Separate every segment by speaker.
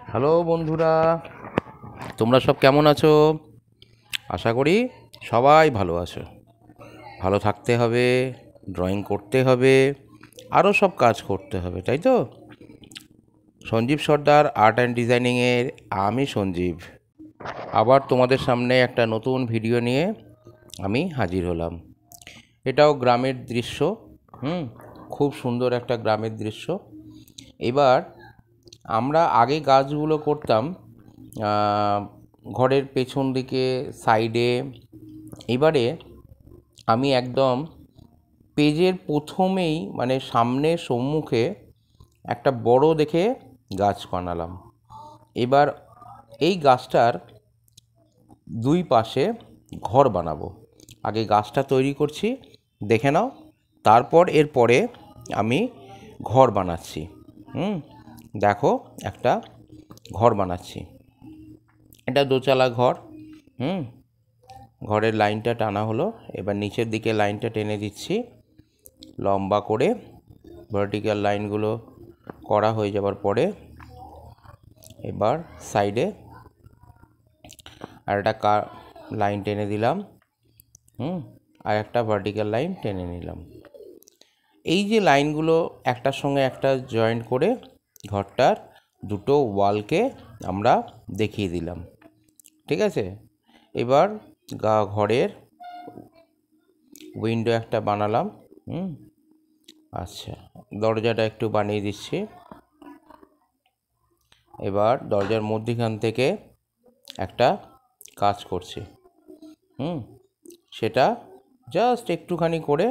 Speaker 1: Hello বন্ধুরা, তোমরা সব কেমন আছো? আশা করি সবাই ভালো আছো। ভালো থাকতে হবে, ড্রয়িং করতে হবে, আরও সব কাজ করতে হবে, তাই তো? সঞ্জীব সর্দার আর্ট অ্যান্ড ডিজাইনিংয়ের আমি সঞ্জীব আবার তোমাদের সামনে একটা নতুন ভিডিও নিয়ে আমি হাজির হলাম। এটাও গ্রামের দৃশ্য। খুব সুন্দর একটা গ্রামের দৃশ্য। এবার আমরা আগে গাছগুলো করতাম ঘরের পেছন দিকে, সাইডে। এবারে আমি একদম পেজের প্রথমেই মানে সামনে সম্মুখে একটা বড় দেখে গাছ বানালাম। এবার এই গাছটার দুই পাশে ঘর বানাবো। আগে গাছটা তৈরি করছি, দেখে নাও। তারপর এরপরে আমি ঘর বানাচ্ছি। দেখো, একটা ঘর বানাচ্ছি। এটা দোতলা ঘর। ঘরের লাইনটা টানা হলো। এবার নিচের দিকে লাইনটা টেনে দিচ্ছি লম্বা করে। ভার্টিক্যাল লাইনগুলো করা হয়ে যাবার পরে এবার সাইডে আর একটা লাইন টেনে দিলাম। আর একটা ভার্টিক্যাল লাইন টেনে নিলাম। এই যে লাইনগুলো একটার সঙ্গে একটা জয়েন্ট করে ঘরটার দুটো ওয়ালকে আমরা দেখিয়ে দিলাম। ঠিক আছে? এবার ঘরের উইন্ডো একটা বানালাম। আচ্ছা, দরজাটা একটু বানিয়ে দিচ্ছি। এবার দরজার মধ্যিখান থেকে একটা কাজ করছি। সেটা জাস্ট একটুখানি করে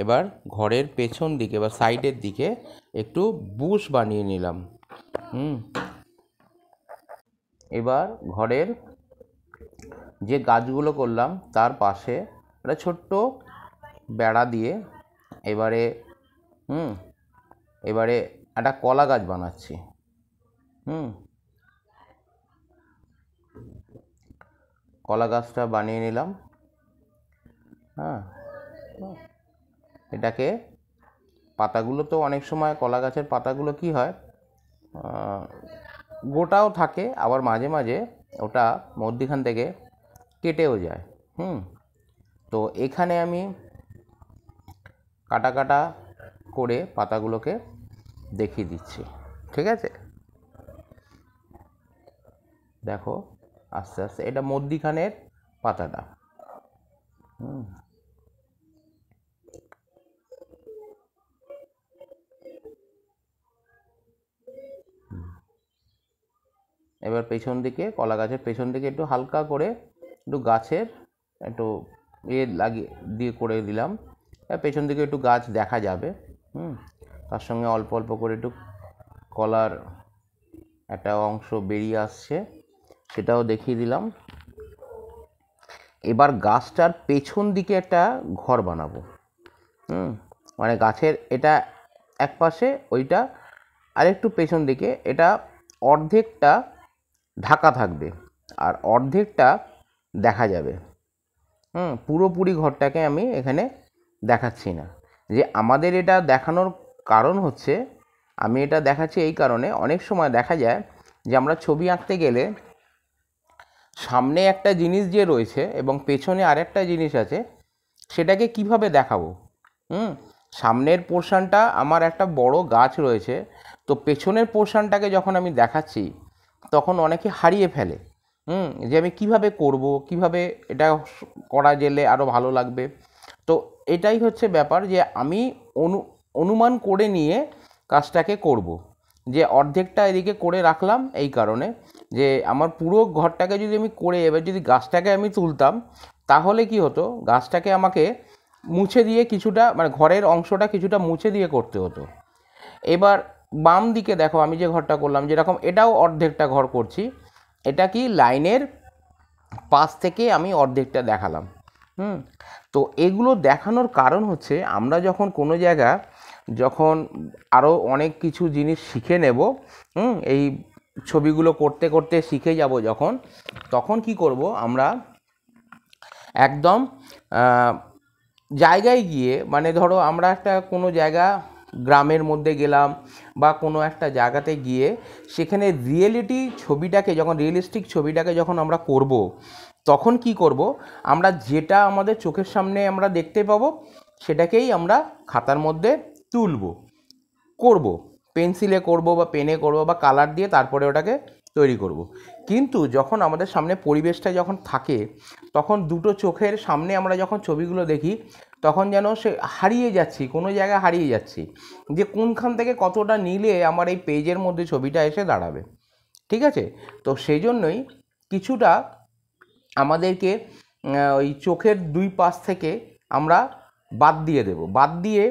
Speaker 1: এবার ঘরের পেছন দিকে বা সাইডের দিকে একটু বুশ বানিয়ে নিলাম। এবার ঘরের যে গাছগুলো করলাম তার পাশে একটা ছোট্ট বেড়া দিয়ে এবারে একটা কলা গাছ বানাচ্ছি। কলা গাছটা বানিয়ে নিলাম। এটাকে পাতাগুলো তো অনেক সময় কলা গাছের পাতাগুলো কি হয়, গোটাও থাকে, আবার মাঝে মাঝে ওটা মধ্যিখান থেকে কেটেও যায়। তো এখানে আমি কাটা কাটা করে পাতাগুলোকে দেখিয়ে দিচ্ছি। ঠিক আছে? দেখো আস্তে আস্তে, এটা মধ্যিখানের পাতাটা। এবার পেছন দিকে, কলা গাছের পেছন দিকে একটু হালকা করে একটু গাছের একটু লাগিয়ে দিয়ে করে দিলাম। পেছন দিকে একটু গাছ দেখা যাবে। তার সঙ্গে অল্প অল্প করে একটু কলার একটা অংশ বেরিয়ে আসছে, সেটাও দেখিয়ে দিলাম। এবার গাছটার পেছন দিকে একটা ঘর বানাবো। মানে গাছের এটা এক পাশে, ওইটা আরেকটু পেছন দিকে, এটা অর্ধেকটা ঢাকা থাকবে আর অর্ধেকটা দেখা যাবে। পুরোপুরি ঘরটাকে আমি এখানে দেখাচ্ছি না। যে আমাদের এটা দেখানোর কারণ হচ্ছে, আমি এটা দেখাচ্ছি এই কারণে, অনেক সময় দেখা যায় যে আমরা ছবি আঁকতে গেলে সামনে একটা জিনিস যে রয়েছে এবং পেছনে আরেকটা জিনিস আছে, সেটাকে কিভাবে দেখাবো? সামনের পোর্শনটা আমার একটা বড় গাছ রয়েছে, তো পেছনের পোর্শনটাকে যখন আমি দেখাচ্ছি তখন অনেকে হারিয়ে ফেলে। যে আমি কিভাবে করব, কিভাবে এটা করা গেলে আরও ভালো লাগবে। তো এটাই হচ্ছে ব্যাপার, যে আমি অনুমান করে নিয়ে কাজটাকে করব। যে অর্ধেকটা এদিকে করে রাখলাম এই কারণে, যে আমার পুরো ঘরটাকে যদি আমি করে এবার যদি গাছটাকে আমি তুলতাম, তাহলে কি হতো, গাছটাকে আমাকে মুছে দিয়ে কিছুটা, মানে ঘরের অংশটা কিছুটা মুছে দিয়ে করতে হতো। এবার বাম দিকে দেখো, আমি যে ঘরটা করলাম, যেরকম এটাও অর্ধেকটা ঘর করছি, এটা কি লাইনের পাশ থেকে আমি অর্ধেকটা দেখালাম। তো এগুলো দেখানোর কারণ হচ্ছে, আমরা যখন কোনো জায়গা যখন আরও অনেক কিছু জিনিস শিখে নেব, এই ছবিগুলো করতে করতে শিখে যাব যখন, তখন কি করব, আমরা একদম জায়গায় গিয়ে, মানে ধরো আমরা একটা কোনো জায়গা গ্রামের মধ্যে গেলাম বা কোনো একটা জায়গাতে গিয়ে সেখানে রিয়েলিস্টিক ছবিটাকে যখন আমরা করব, তখন কি করব, আমরা যেটা আমাদের চোখের সামনে আমরা দেখতে পাবো সেটাকেই আমরা খাতার মধ্যে করব, পেন্সিলে করব বা পেনে করব বা কালার দিয়ে তারপরে ওটাকে তৈরি করব। কিন্তু যখন আমাদের সামনে পরিবেশটা যখন থাকে, তখন দুটো চোখের সামনে আমরা যখন ছবিগুলো দেখি, তখন যেন সে হারিয়ে যাচ্ছি, কোনো জায়গায় হারিয়ে যাচ্ছি, যে কোনখান থেকে কতটা নিলে আমার এই পেজের মধ্যে ছবিটা এসে দাঁড়াবে। ঠিক আছে? তো সেই জন্যই কিছুটা আমাদেরকে ওই চোখের দুই পাশ থেকে আমরা বাদ দিয়ে দেব, বাদ দিয়ে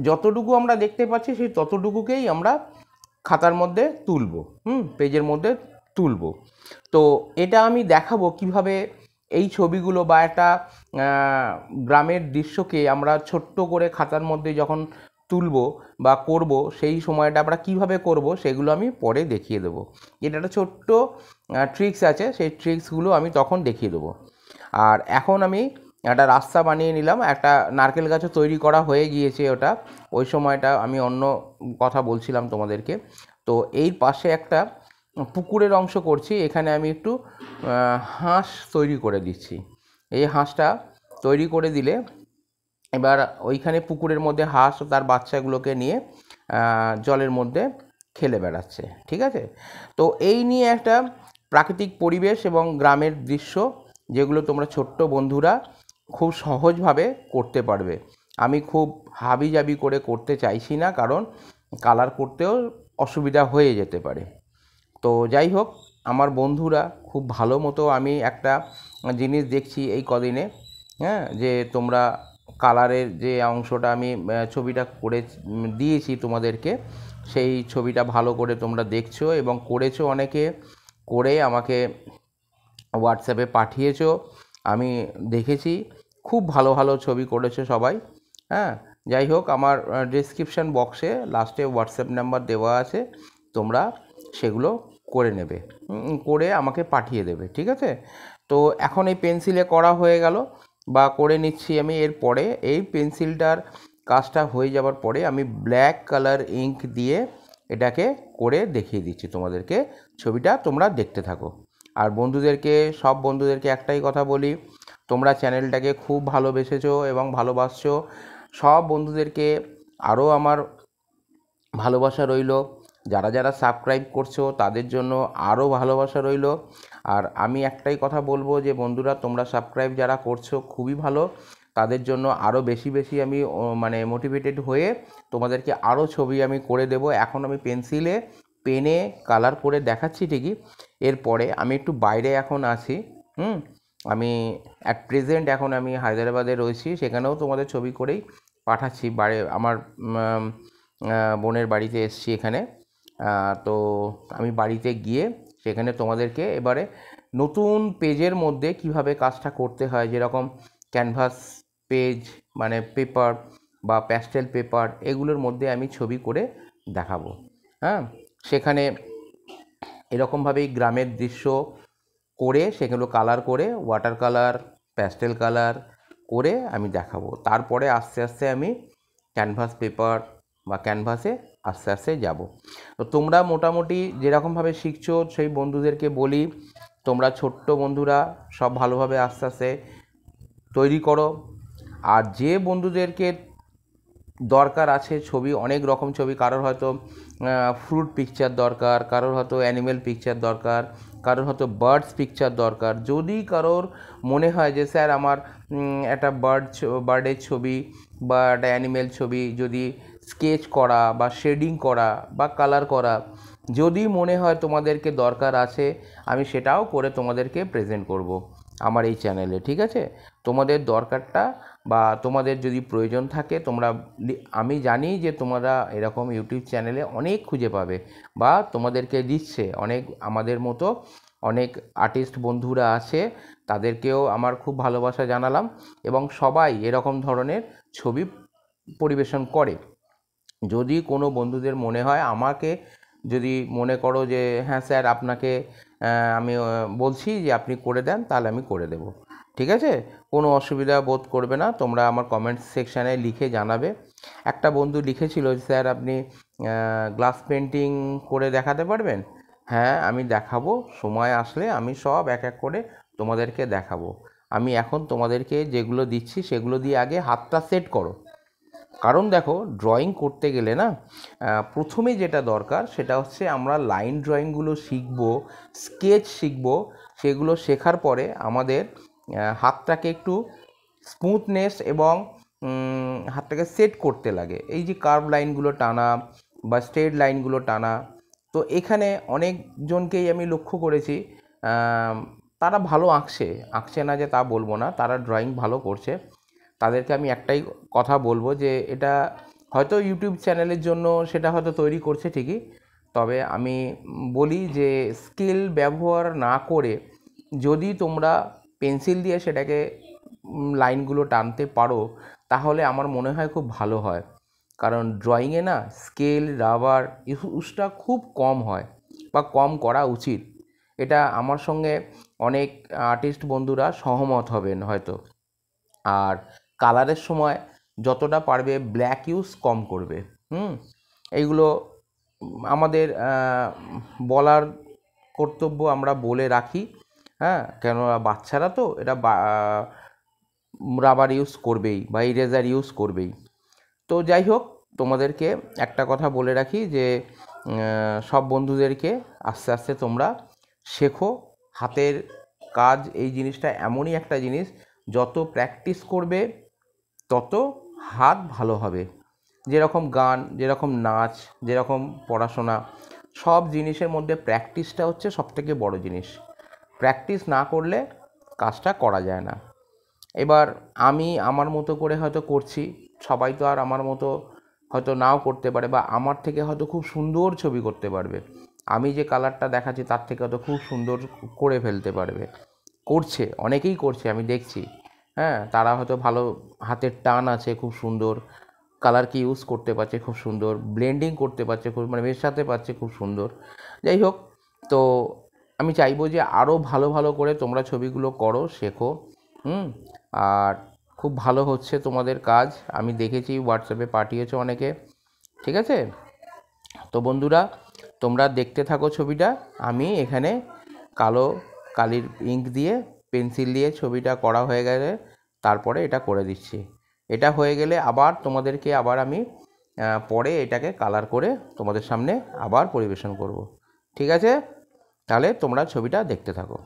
Speaker 1: যতটুকু আমরা দেখতে পাচ্ছি সেই ততটুকুকেই আমরা খাতার মধ্যে তুলব, পেজের মধ্যে তুলব। তো এটা আমি দেখাবো কিভাবে এই ছবিগুলো বা একটা গ্রামের দৃশ্যকে আমরা ছোট্ট করে খাতার মধ্যে যখন তুলব বা করব, সেই সময়টা আমরা কিভাবে করব সেগুলো আমি পরে দেখিয়ে দেবো। এটা একটা ছোট্ট ট্রিক্স আছে, সেই ট্রিক্সগুলো আমি তখন দেখিয়ে দেবো। আর এখন আমি একটা রাস্তা বানিয়ে নিলাম, একটা নারকেল গাছও তৈরি করা হয়ে গিয়েছে ওটা, ওই সময়টা আমি অন্য কথা বলছিলাম তোমাদেরকে। তো এই পাশে একটা পুকুরের অংশ করছি, এখানে আমি একটু হাঁস তৈরি করে দিচ্ছি। এই হাঁসটা তৈরি করে দিলে এবার ওইখানে পুকুরের মধ্যে হাঁস তার বাচ্চাগুলোকে নিয়ে জলের মধ্যে খেলে বেড়াচ্ছে। ঠিক আছে? তো এই নিয়ে একটা প্রাকৃতিক পরিবেশ এবং গ্রামের দৃশ্য, যেগুলো তোমরা ছোট্ট বন্ধুরা খুব সহজভাবে করতে পারবে। আমি খুব হাবিজাবি করে করতে চাইছি না, কারণ কালার করতেও অসুবিধা হয়ে যেতে পারে। তো যাই হোক, আমার বন্ধুরা খুব ভালো মতো, আমি একটা জিনিস দেখছি এই কদিনে, হ্যাঁ, যে তোমরা কালারের যে অংশটা আমি ছবিটা করে দিয়েছি তোমাদেরকে, সেই ছবিটা ভালো করে তোমরা দেখছো এবং করেছো, অনেকে করে আমাকে হোয়াটসঅ্যাপে পাঠিয়েছো, আমি দেখেছি। খুব ভালো ভালো ছবি করেছো সবাই। হ্যাঁ, যাই হোক, আমার ডেসক্রিপশান বক্সে লাস্টে হোয়াটসঅ্যাপ নাম্বার দেওয়া আছে, তোমরা সেগুলো করে নেবে, করে আমাকে পাঠিয়ে দেবে। ঠিক আছে? তো এখন এই পেন্সিলে করা হয়ে গেল বা করে নিচ্ছি আমি। এরপরে এই পেন্সিলটার কাজটা হয়ে যাওয়ার পরে আমি ব্ল্যাক কালার ইঙ্ক দিয়ে এটাকে করে দেখিয়ে দিচ্ছি তোমাদেরকে। ছবিটা তোমরা দেখতে থাকো। আর সব বন্ধুদেরকে একটাই কথা বলি, তোমরা চ্যানেলটাকে খুব ভালোবেসেছো এবং ভালোবাসছো। সব বন্ধুদেরকে আরও আমার ভালোবাসা রইল। যারা যারা সাবস্ক্রাইব করছো তাদের জন্য আরও ভালোবাসা রইল। আর আমি একটাই কথা বলবো যে বন্ধুরা, তোমরা সাবস্ক্রাইব যারা করছো খুবই ভালো, তাদের জন্য আরও বেশি বেশি আমি মানে মোটিভেটেড হয়ে তোমাদেরকে আরও ছবি আমি করে দেব। এখন আমি পেন্সিলে পেনে কালার করে দেখাচ্ছি ঠিকই, এরপরে আমি একটু বাইরে এখন আছি। আমি অ্যাট প্রেজেন্ট এখন আমি হায়দ্রাবাদে রয়েছি, সেখানেও তোমাদের ছবি করেই পাঠাচ্ছি। আমার বোনের বাড়িতে এসছি এখানে। তো আমি বাড়িতে গিয়ে সেখানে তোমাদেরকে এবারে নতুন পেজের মধ্যে কিভাবে কাজটা করতে হয়, যেরকম ক্যানভাস পেজ মানে পেপার বা প্যাস্টেল পেপার, এগুলোর মধ্যে আমি ছবি করে দেখাবো। হ্যাঁ, সেখানে এরকমভাবেই গ্রামের দৃশ্য করে সেগুলো কালার করে, ওয়াটার কালার, প্যাস্টেল কালার করে আমি দেখাবো। তারপরে আস্তে আস্তে আমি ক্যানভাস পেপার বা ক্যানভাসে আস্তে আস্তে যাব। তো তোমরা মোটামুটি যেরকমভাবে শিখছো, সেই বন্ধুদেরকে বলি, তোমরা ছোট্ট বন্ধুরা সব ভালোভাবে আস্তে আস্তে তৈরি করো। আর যে বন্ধুদেরকে দরকার আছে ছবি, অনেক রকম ছবি, কারোর হয়তো ফ্রুট পিকচার দরকার, কারোর হয়তো অ্যানিমেল পিকচার দরকার, কারোর হয়তো বার্ডস পিকচার দরকার। যদি কারোর মনে হয় যে স্যার আমার একটা বার্ডের ছবি বা একটা অ্যানিমেল ছবি যদি স্কেচ করা বা শেডিং করা বা কালার করা যদি মনে হয় তোমাদেরকে দরকার আছে, আমি সেটাও করে তোমাদেরকে প্রেজেন্ট করব আমার এই চ্যানেলে। ঠিক আছে? তোমাদের দরকারটা বা তোমাদের যদি প্রয়োজন থাকে, আমি জানি যে তোমরা এরকম ইউটিউব চ্যানেলে অনেক খুঁজে পাবে বা তোমাদেরকে দিচ্ছে অনেক, আমাদের মতো অনেক আর্টিস্ট বন্ধুরা আছে, তাদেরকেও আমার খুব ভালোবাসা জানালাম। এবং সবাই এরকম ধরনের ছবি পরিবেশন করে। যদি কোনো বন্ধুদের মনে হয়, আমাকে যদি মনে করো যে হ্যাঁ স্যার আপনাকে আমি বলছি যে আপনি করে দেন, তাহলে আমি করে দেব। ঠিক আছে, কোনো অসুবিধা বোধ করবে না, তোমরা আমার কমেন্ট সেকশানে লিখে জানাবে। একটা বন্ধু লিখেছিল, স্যার আপনি গ্লাস পেন্টিং করে দেখাতে পারবেন? হ্যাঁ, আমি দেখাবো, সময় আসলে আমি সব এক এক করে তোমাদেরকে দেখাবো। আমি এখন তোমাদেরকে যেগুলো দিচ্ছি সেগুলো দিয়ে আগে হাতটা সেট করো। কারণ দেখো, ড্রয়িং করতে গেলে না প্রথমে যেটা দরকার সেটা হচ্ছে আমরা লাইন ড্রয়িংগুলো শিখবো, স্কেচ শিখবো। সেগুলো শেখার পরে আমাদের হাতটাকে একটু স্মুথনেস এবং হাতটাকে সেট করতে লাগে। এই যে কার্ভ লাইনগুলো টানা বা স্ট্রেট লাইনগুলো টানা, তো এখানে অনেকজনকেই আমি লক্ষ্য করেছি তারা ভালো আঁকছে না যে তা বলবো না, তারা ড্রয়িং ভালো করছে। তাদেরকে আমি একটাই কথা বলবো যে এটা হয়তো ইউটিউব চ্যানেলের জন্য সেটা হয়তো তৈরি করছে ঠিকই, তবে আমি বলি যে স্কেল ব্যবহার না করে যদি তোমরা পেন্সিল দিয়ে সেটাকে লাইনগুলো টানতে পারো তাহলে আমার মনে হয় খুব ভালো হয়। কারণ ড্রয়িংয়ে না স্কেল রাবার ইউজটা খুব কম হয় বা কম করা উচিত। এটা আমার সঙ্গে অনেক আর্টিস্ট বন্ধুরা সহমত হবেন হয়তো। আর কালারের সময় যতটা পারবে ব্ল্যাক ইউজ কম করবে। এইগুলো আমাদের বলার কর্তব্য, আমরা বলে রাখি। হ্যাঁ, কেননা বাচ্চারা তো এটা রাবার ইউজ করবেই বা ইরেজার ইউজ করবেই। তো যাই হোক, তোমাদেরকে একটা কথা বলে রাখি যে সব বন্ধুদেরকে আস্তে আস্তে তোমরা শেখো। হাতের কাজ এই জিনিসটা এমনই একটা জিনিস, যত প্র্যাকটিস করবে তত হাত ভালো হবে। যেরকম গান, যেরকম নাচ, যেরকম পড়াশোনা, সব জিনিসের মধ্যে প্র্যাকটিসটা হচ্ছে সবথেকে বড় জিনিস। প্র্যাকটিস না করলে কাজটা করা যায় না। এবার আমি আমার মতো করে হয়তো করছি, সবাই তো আর আমার মতো হয়তো নাও করতে পারে, বা আমার থেকে হয়তো খুব সুন্দর ছবি করতে পারবে। আমি যে কালারটা দেখাচ্ছি তার থেকে হয়তো খুব সুন্দর করে ফেলতে পারবে। করছে, অনেকেই করছে, আমি দেখছি। হ্যাঁ, তারা হয়তো ভালো হাতের টান আছে, খুব সুন্দর কালারকে ইউজ করতে পারছে, খুব সুন্দর ব্লেন্ডিং করতে পারছে, খুব মানে মেশাতে পারছে খুব সুন্দর। যাই হোক, তো আমি চাইবো যে আরও ভালো ভালো করে তোমরা ছবিগুলো করো, শেখো। আর খুব ভালো হচ্ছে তোমাদের কাজ, আমি দেখেছি, হোয়াটসঅ্যাপে পাঠিয়েছো অনেকে। ঠিক আছে, তো বন্ধুরা তোমরা দেখতে থাকো ছবিটা। আমি এখানে কালো কালির ইঙ্ক দিয়ে পেন্সিল দিয়ে ছবিটা করা হয়ে গেলে তারপরে এটা করে দিচ্ছি। এটা হয়ে গেলে আবার তোমাদেরকে আবার আমি পরে এটাকে কালার করে তোমাদের সামনে আবার পরিবেশন করব। ঠিক আছে, তাহলে তোমরা ছবিটা দেখতে থাকো।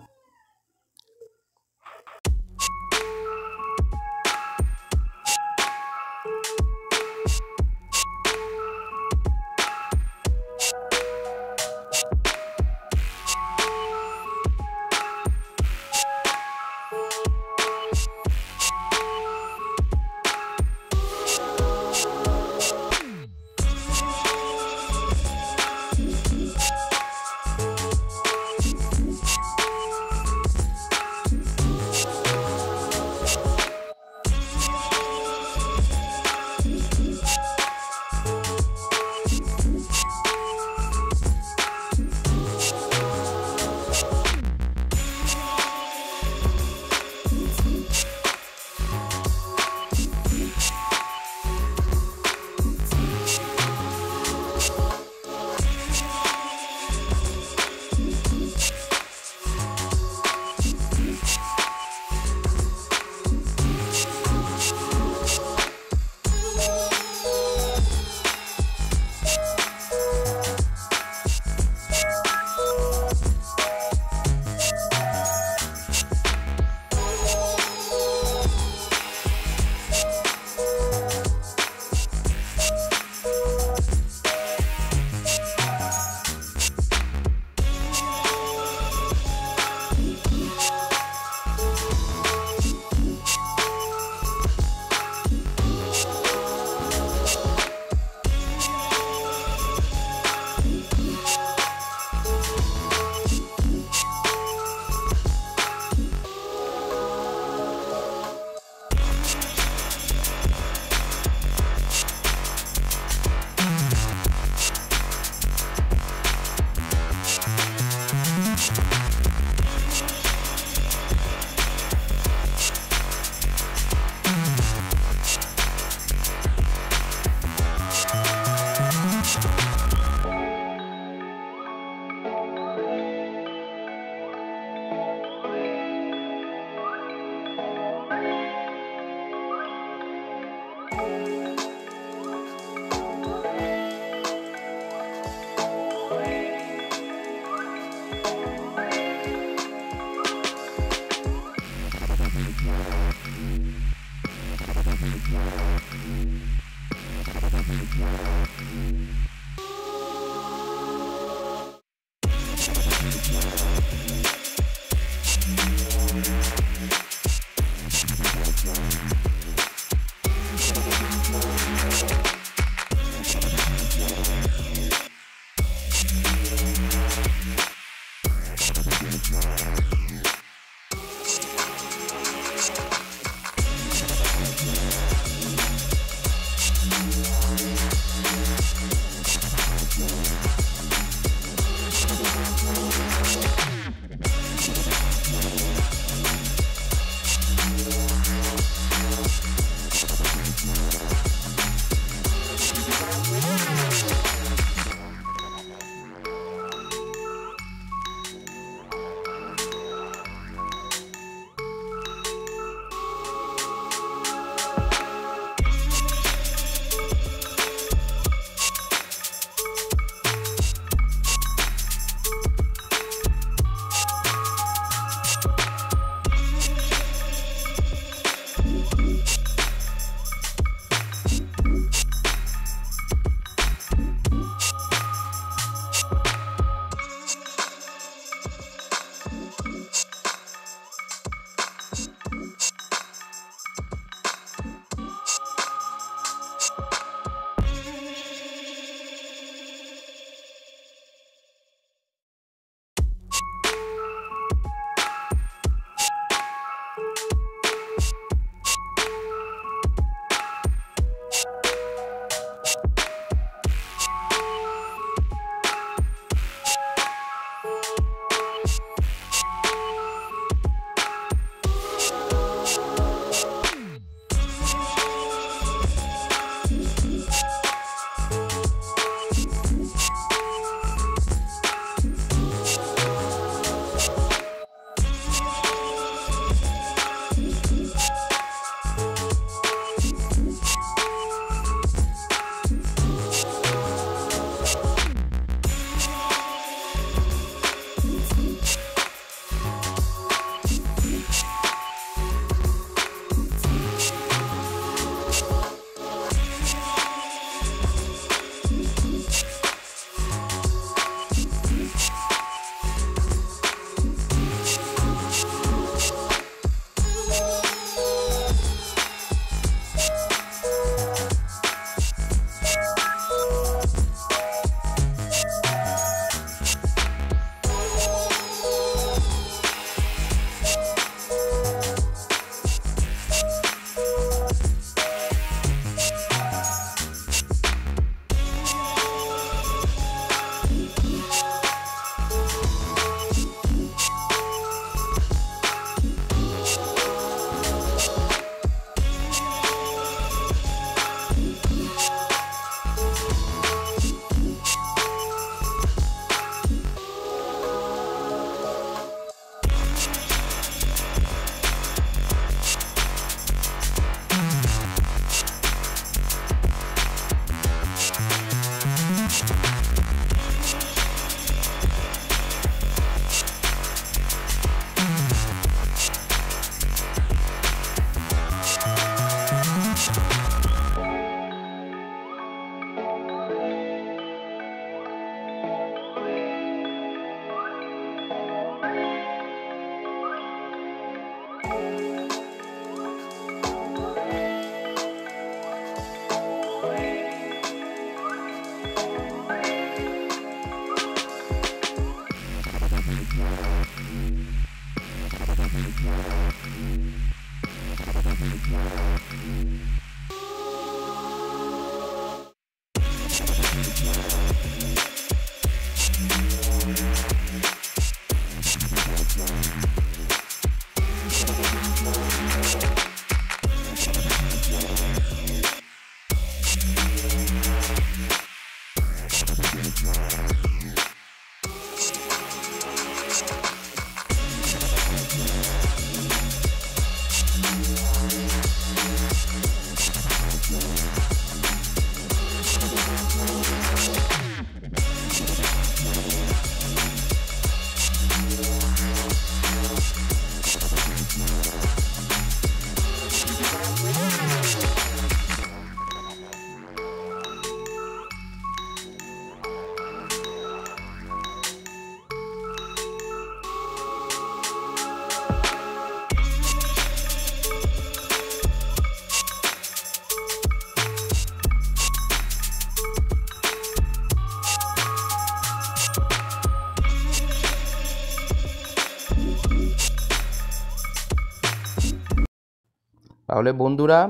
Speaker 1: তাহলে বন্ধুরা,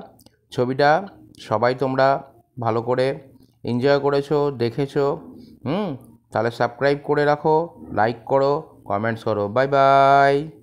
Speaker 1: ছবিটা সবাই তোমরা ভালো করে এনজয় করেছো, দেখেছো। তাহলে সাবস্ক্রাইব করে রাখো, লাইক করো, কমেন্টস করো। Bye bye.